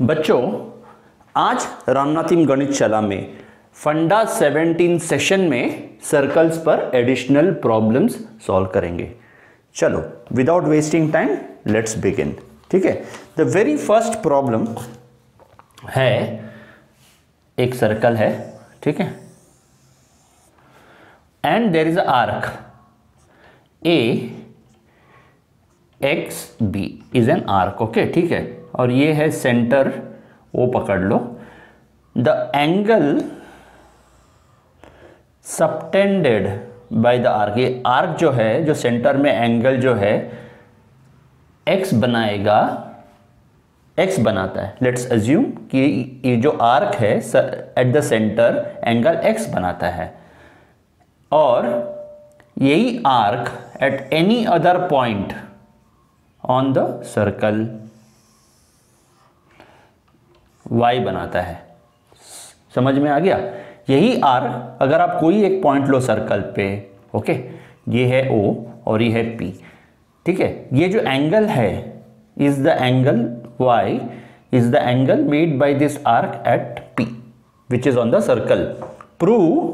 बच्चों, आज रामनाथम गणित शाला में फंडा 17 सेशन में सर्कल्स पर एडिशनल प्रॉब्लम्स सॉल्व करेंगे। चलो, without wasting time let's begin. ठीक है, द वेरी फर्स्ट प्रॉब्लम है, एक सर्कल है, ठीक है, and there is a arc A X B is an arc. Okay, ठीक है, और ये है सेंटर, वो पकड़ लो। The angle subtended by the arc, ये आर्क जो है, जो सेंटर में एंगल जो है एक्स बनाएगा, एक्स बनाता है। लेट्स अज्यूम कि ये जो आर्क है eight the centre angle x बनाता है, और यही arc at any other point on the circle y बनाता है। समझ में आ गया? यही आर्क अगर आप कोई एक पॉइंट लो सर्कल पे, ओके, ये है O और ये है P, ठीक है, ये जो एंगल है is the angle y is the angle made by this arc at P which is on the circle. Prove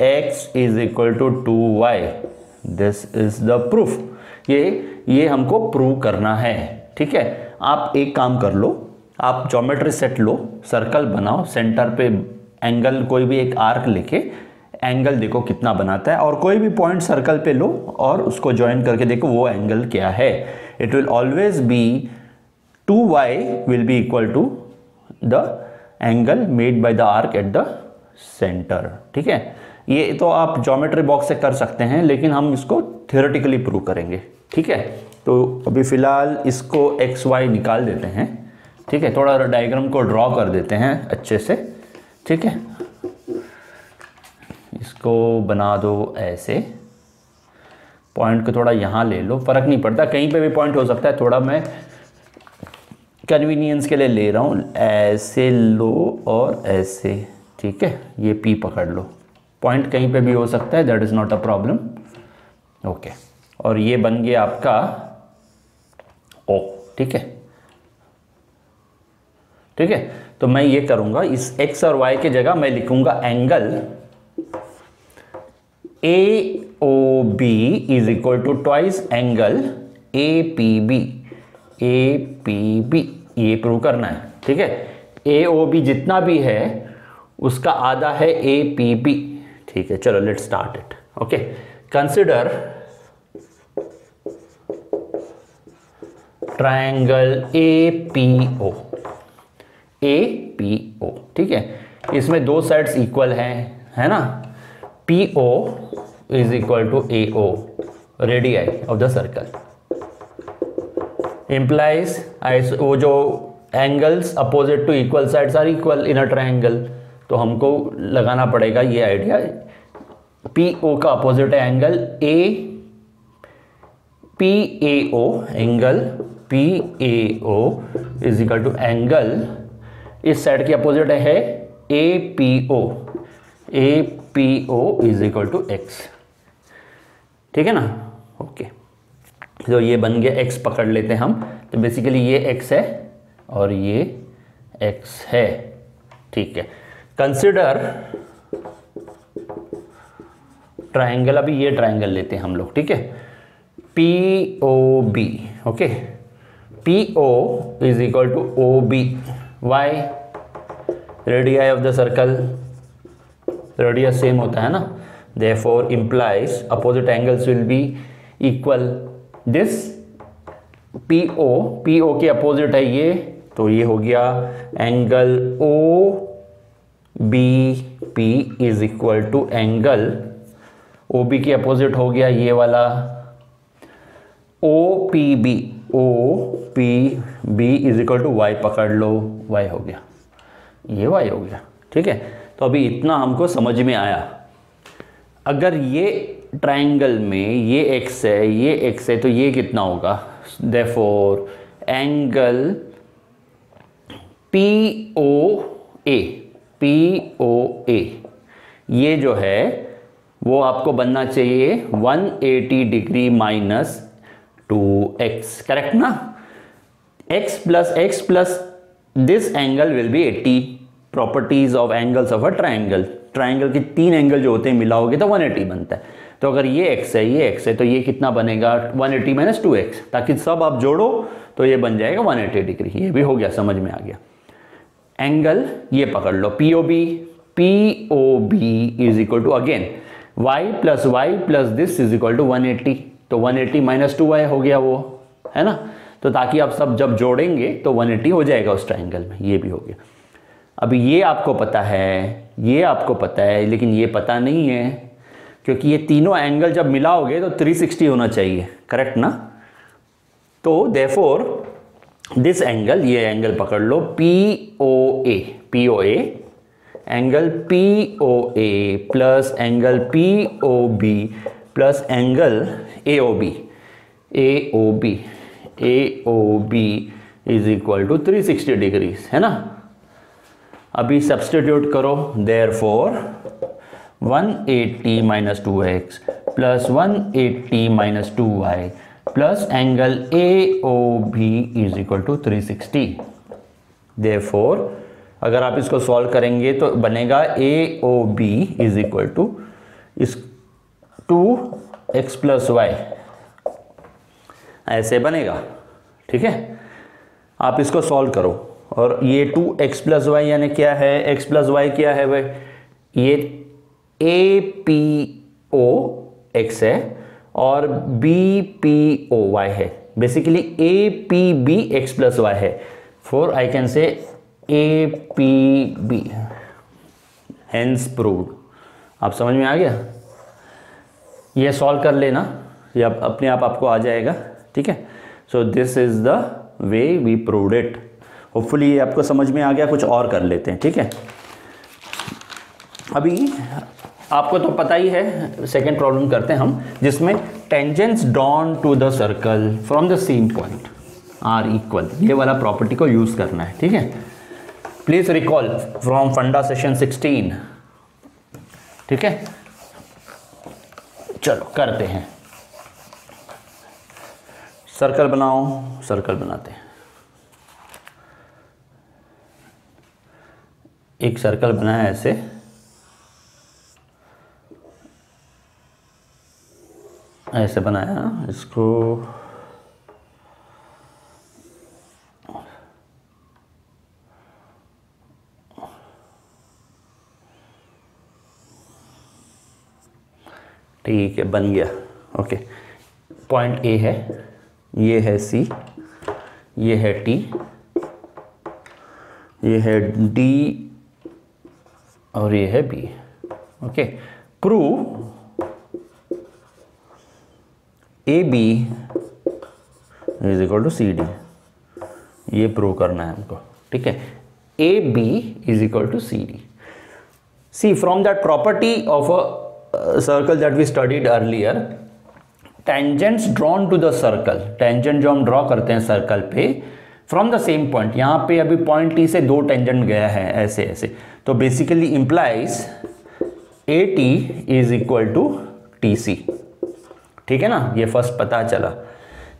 x is equal to 2y, this is the proof. ये हमको प्रूव करना है। ठीक है, आप एक काम कर लो, आप ज्योमेट्री सेट लो, सर्कल बनाओ, सेंटर पे एंगल कोई भी एक आर्क लेके एंगल देखो कितना बनाता है, और कोई भी पॉइंट सर्कल पे लो और उसको ज्वाइन करके देखो वो एंगल क्या है। It will always be 2y will be equal to the angle made by the arc at the centre. ठीक है, ये तो आप ज्योमेट्री बॉक्स से कर सकते हैं, लेकिन हम इसको थ्योरेटिकली प्रूव करेंगे। ठीक है, तो अभी फिलहाल इसको एक्स वाई निकाल देते हैं। ठीक है, थोड़ा डायग्राम को ड्रॉ कर देते हैं अच्छे से। ठीक है, इसको बना दो ऐसे, पॉइंट को थोड़ा यहाँ ले लो, फर्क नहीं पड़ता, कहीं पे भी पॉइंट हो सकता है, थोड़ा मैं कन्वीनियंस के लिए ले रहा हूँ। ऐसे लो और ऐसे, ठीक है, ये पी पकड़ लो, पॉइंट कहीं पे भी हो सकता है, that is not a problem. Okay, और ये बन गया आपका ओ। ठीक है, ठीक है, तो मैं ये करूंगा, इस x और y की जगह मैं लिखूंगा angle AOB is equal to twice angle APB। APB ये प्रूव करना है। ठीक है, AOB जितना भी है उसका आधा है APB। ठीक है, चलो let's start it. Okay, consider triangle APO। APO, ठीक है, इसमें दो साइड्स इक्वल हैं, है ना। PO is equal to AO, radii of the circle, implies वो जो angles opposite to equal sides are equal in a triangle, तो हमको लगाना पड़ेगा ये आइडिया। PO का अपोजिट है angle PAO, angle PAO is equal to angle, इस साइड की अपोजिट है APO। APO is equal to x। ठीक है ना। ओके, तो ये बन गया, x पकड़ लेते हैं हम, तो बेसिकली ये x है और ये x है। ठीक है, कंसिडर ट्रायंगल, अभी ये ट्रायंगल लेते हैं हम लोग। ठीक है, POB। Okay, PO is equal to OB, why radii of the circle, radius same होता है ना, therefore implies opposite angles will be equal. This PO के अपोजिट है ये, तो ये हो गया angle OBP is equal to angle OB के अपोजिट हो गया ये वाला OPB। OPB is equal to y, पकड़ लो, y हो गया, ये y हो गया। ठीक है, तो अभी इतना हमको समझ में आया। अगर ये ट्रायंगल में ये x है, ये x है, तो ये कितना होगा? देयरफॉर एंगल POA ये जो है वो आपको बनना चाहिए 180 डिग्री माइनस 2x, करेक्ट ना। x plus this angle will be 80. Properties of angles of a triangle, triangle के 3 एंगल जो होते हैं मिलाओगे तो 180 बनता है। तो अगर ये x है ये x है तो ये कितना बनेगा 180 माइनस 2x, ताकि सब आप जोड़ो तो ये बन जाएगा 180 डिग्री। ये भी हो गया, समझ में आ गया। एंगल ये पकड़ लो POB is equal to again y plus this is equal to 180, तो 180 माइनस 2y हो गया वो, है ना। तो ताकि आप सब जब जोड़ेंगे तो 180 हो जाएगा उस ट्राइंगल में। ये भी हो गया। अभी ये आपको पता है, ये आपको पता है, लेकिन ये पता नहीं है क्योंकि ये तीनों एंगल जब मिलाओगे तो 360 होना चाहिए, करेक्ट ना। तो देयरफॉर दिस एंगल, ये एंगल पकड़ लो POA angle POA plus angle POB plus angle AOB is equal to 360 degrees, है ना। अभी सब्स्टिट्यूट करो, therefore 180 minus 2x plus 180 minus 2y plus angle AOB is equal to 360। Therefore अगर आप इसको सॉल्व करेंगे तो बनेगा AOB इज इक्वल टू इस 2x प्लस y, ऐसे बनेगा, ठीक है। आप इसको सॉल्व करो और ये 2x प्लस वाई यानी क्या है, x प्लस वाई क्या है भाई, ये APO x है और BPO y है। बेसिकली APB x प्लस वाई है, for I can say APB, hence proved. आप समझ में आ गया। ये सॉल्व कर लेना, ये अपने आप आपको आ जाएगा, ठीक है। So this is the way we proved it. Hopefully ये आपको समझ में आ गया। कुछ और कर लेते हैं, ठीक है। अभी आपको तो पता ही है, सेकेंड प्रॉब्लम करते हैं हम, जिसमें tangents drawn to the circle from the same point are equal. ये वाला प्रॉपर्टी को यूज करना है, ठीक है। प्लीज रिकॉल फ्रॉम फंडा सेशन 16, ठीक है। चलो करते हैं। सर्कल बनाओ, सर्कल बनाते हैं। एक सर्कल बनाया ऐसे, ऐसे बनाया इसको, ठीक है, बन गया। ओके, पॉइंट ए है, ये है सी, ये है टी, ये है डी और ये है B. Okay, prove A B is equal to C D. ये प्रूव करना है हमको, ठीक है। A B is equal to C D. See from that property of a circle that we studied earlier, tangents drawn to the circle, tangent जो हम draw करते हैं सर्कल पे फ्रॉम द सेम पॉइंट, यहाँ पे अभी पॉइंट टी से 2 tangent गया है ऐसे ऐसे, तो basically implies A T is equal to T C, ठीक है ना। ये फर्स्ट पता चला।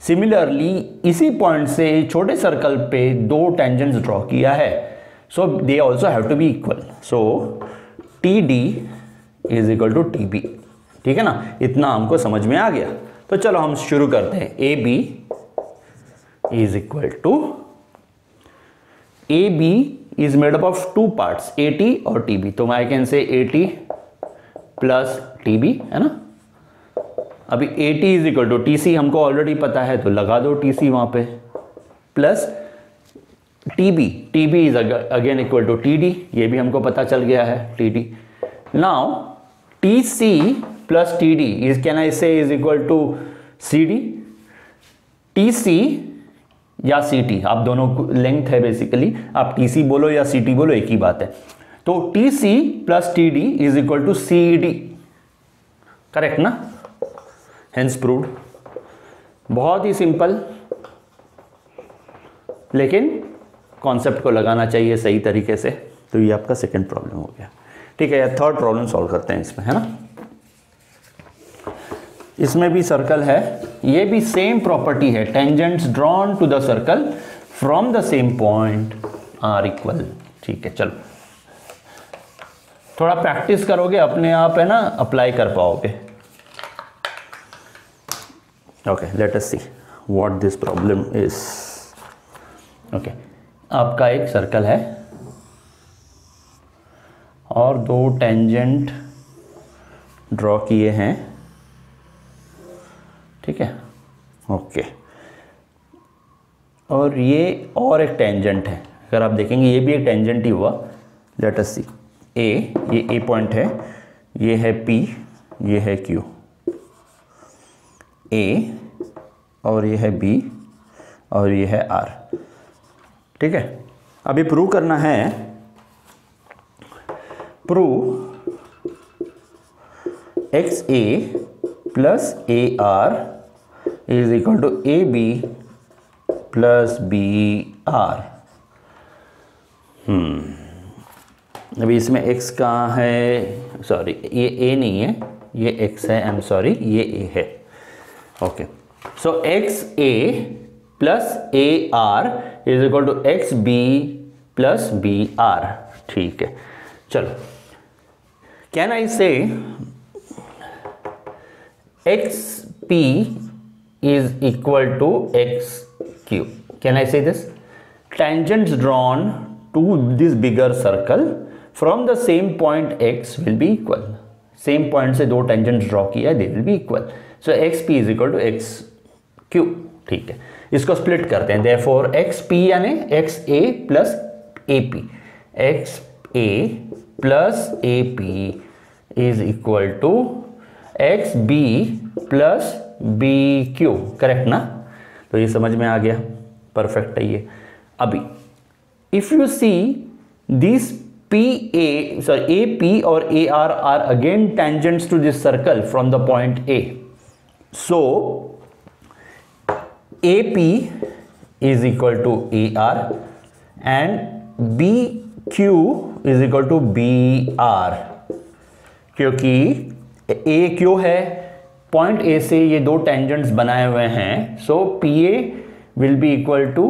सिमिलरली इसी पॉइंट से छोटे सर्कल पे 2 टेंजेंट्स ड्रॉ किया है, so they also have to be equal. So T D is equal to T B, ठीक है ना। इतना हमको समझ में आ गया। तो चलो हम शुरू करते हैं। A B is equal to, A B is made up of 2 parts, A T और टी बी। तो I can say A T plus T B, है ना। अभी A T is equal to T C हमको already पता है, तो लगा दो टी सी वहां पे, plus T B is again equal to T D, ये भी हमको पता चल गया है, T D. Now T C plus T D is, can I say is equal to C D. T C या सी टी, आप दोनों लेंथ है बेसिकली, आप टी सी बोलो या सी टी बोलो, एक ही बात है। तो T C plus T D is equal to C D, correct ना। Hence proved. बहुत ही सिंपल, लेकिन कॉन्सेप्ट को लगाना चाहिए सही तरीके से। तो ये आपका सेकंड प्रॉब्लम हो गया, ठीक है। या थर्ड प्रॉब्लम सॉल्व करते हैं इसमें, है ना। इसमें भी सर्कल है, ये भी सेम प्रॉपर्टी है, tangents drawn to the circle from the same point are equal. ठीक है, चलो थोड़ा प्रैक्टिस करोगे अपने आप है ना, अप्लाई कर पाओगे। Okay, let us see what this problem is. Okay, आपका एक सर्कल है और दो टेंजेंट ड्रॉ किए हैं। ठीक है, ओके, और ये और एक टेंजेंट है। अगर आप देखेंगे ये भी एक टेंजेंट ही हुआ। लेट अस सी, ये ए पॉइंट है, ये है पी, ये है क्यू, ए और ये है बी और ये है आर। ठीक है, अभी प्रूव करना है, prove X A plus A R is equal to A B plus B R. अभी इसमें x कहाँ है, सॉरी ये a नहीं है, ये x है, आई एम सॉरी ये a है। Okay, so X A plus A R is equal to X B plus B R. ठीक है, चलो can I say X P is equal to X Q. Can I say this? Tangents drawn to this bigger circle from the same point x will be equal. Same point से दो tangents draw किया, they will be equal. So xp is equal to xq. ठीक है, इसको split करते हैं। Therefore xp यानी xa plus ap, xa plus ap is equal to xb plus bq। Correct ना? तो ये समझ में आ गया, परफेक्ट है ये। अभी if you see this P A sorry A P और A R R again tangents to this circle from the point A, so A P is equal to A R and B Q is equal to B R, क्योंकि A Q है, point A से ये दो tangents बनाए हुए हैं, so P A will be equal to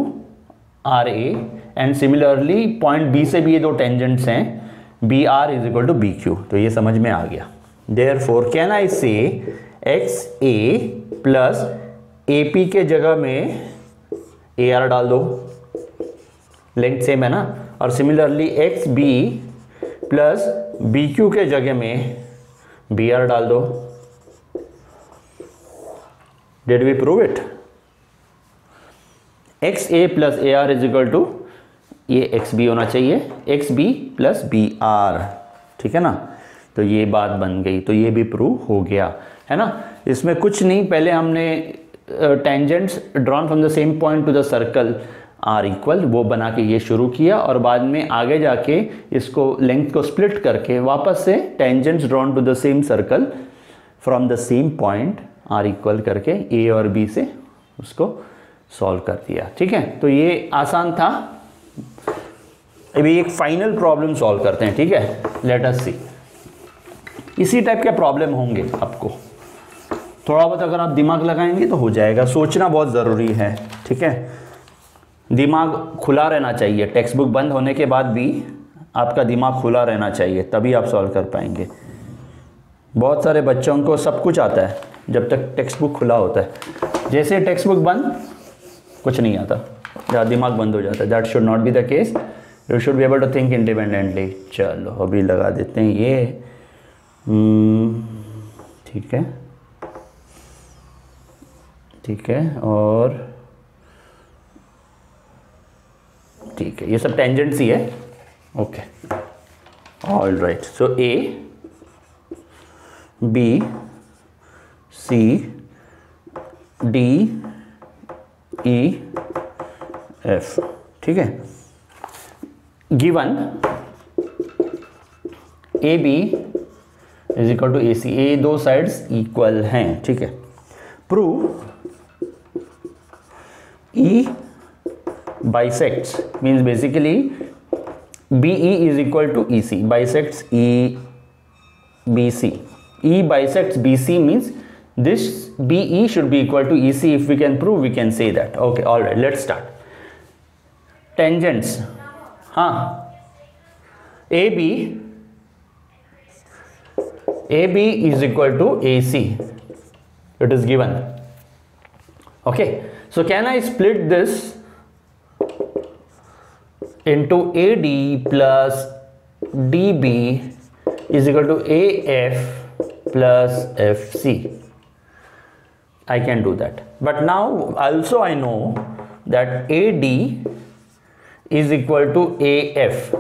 R A and similarly point B से भी ये दो टेंजेंट्स हैं, B R is equal to B Q. तो ये समझ में आ गया। Therefore can I say x A plus A P के जगह में ए आर डाल दो, लेंथ सेम है ना, और similarly X B plus B Q के जगह में बी आर डाल दो। Did we prove it? X A plus A R is equal to, ये एक्स बी होना चाहिए, X B plus B R. ठीक है ना, तो ये बात बन गई, तो ये भी प्रूव हो गया है ना। इसमें कुछ नहीं, पहले हमने tangents drawn from the same point to the circle are equal वो बना के ये शुरू किया, और बाद में आगे जाके इसको लेंथ को स्प्लिट करके वापस से tangents drawn to the same circle from the same point are equal करके ए और बी से उसको सॉल्व कर दिया। ठीक है, तो ये आसान था। अभी एक फाइनल प्रॉब्लम सॉल्व करते हैं। ठीक है, लेट अस सी। इसी टाइप के प्रॉब्लम होंगे आपको, थोड़ा बहुत अगर आप दिमाग लगाएंगे तो हो जाएगा। सोचना बहुत ज़रूरी है। ठीक है, दिमाग खुला रहना चाहिए। टेक्स्ट बुक बंद होने के बाद भी आपका दिमाग खुला रहना चाहिए, तभी आप सॉल्व कर पाएंगे। बहुत सारे बच्चों को सब कुछ आता है जब तक टेक्स्ट बुक खुला होता है। जैसे टेक्स्ट बुक बंद, कुछ नहीं आता, या दिमाग बंद हो जाता है। That should not be the case, you should be able to think independently. चलो अभी लगा देते हैं ये। ठीक है, ठीक है, और ठीक है, ये सब टेंजेंट्स ही है। Okay, all right. So A B C D E F. ठीक है, given A B is equal to A C, ए दो साइड्स इक्वल हैं। ठीक है, prove E bisects means basically B E is equal to E C, bisects E B C. E bisects BC means this BE should be equal to EC. If we can prove, we can say that. Okay, all right, let's start. Tangents, हाँ, AB is equal to AC. It is given. Okay, so can I split this into AD plus DB is equal to AF plus FC? I can do that. But now also I know that AD is equal to AF.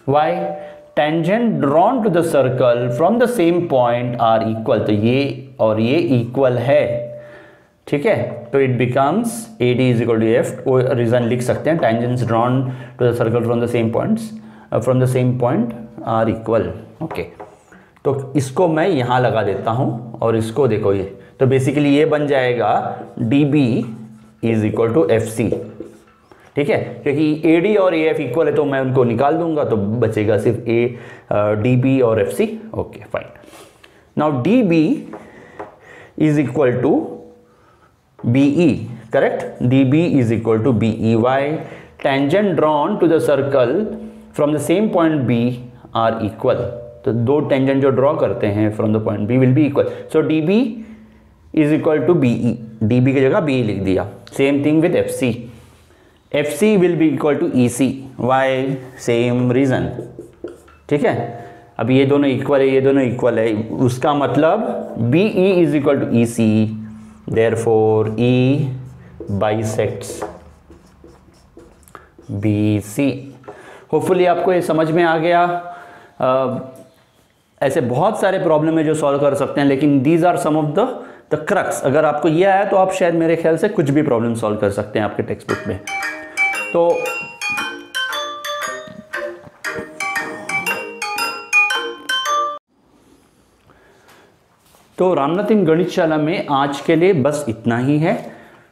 Why? Tangent drawn to the circle from the same point are equal. तो ये और ये equal है, ठीक है, तो it becomes AD is equal to AF. वो reason लिख सकते हैं, tangents drawn to the circle from the same points from the same point are equal. Okay, तो इसको मैं यहाँ लगा देता हूँ और इसको देखो, ये तो बेसिकली ये बन जाएगा DB is equal to FC, ठीक है, क्योंकि AD और AF इक्वल है तो मैं उनको निकाल दूंगा, तो बचेगा सिर्फ DB और FC. Okay fine. Now DB is equal to BE, correct. DB is equal to BE. Why? Tangent drawn to the circle from the same point B are equal. तो दो टेंजेंट जो ड्रॉ करते हैं from the point B will be equal. So DB is equal to BE. DB की जगह BE लिख दिया. Same thing with FC. FC will be equal to EC. Why? Same reason. ठीक है, अब ये दोनों इक्वल है, ये दोनों इक्वल है, उसका मतलब BE is equal to EC. Therefore E bisects BC. Hopefully आपको ये समझ में आ गया. ऐसे बहुत सारे प्रॉब्लम है जो सॉल्व कर सकते हैं, लेकिन these are some of the crux. अगर आपको ये आया तो आप शायद मेरे ख्याल से कुछ भी प्रॉब्लम सॉल्व कर सकते हैं आपके टेक्स्ट बुक में. तो रामनाथिम गणितशाला में आज के लिए बस इतना ही है.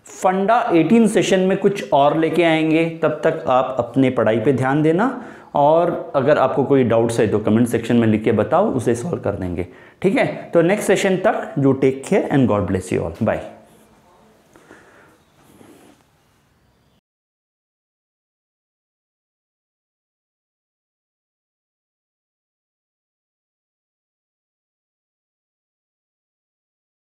फंडा 18 सेशन में कुछ और लेके आएंगे. तब तक आप अपने पढ़ाई पे ध्यान देना, और अगर आपको कोई डाउट्स है तो कमेंट सेक्शन में लिख के बताओ, उसे सॉल्व कर देंगे. ठीक है, तो नेक्स्ट सेशन तक do take care and God bless you all. Bye.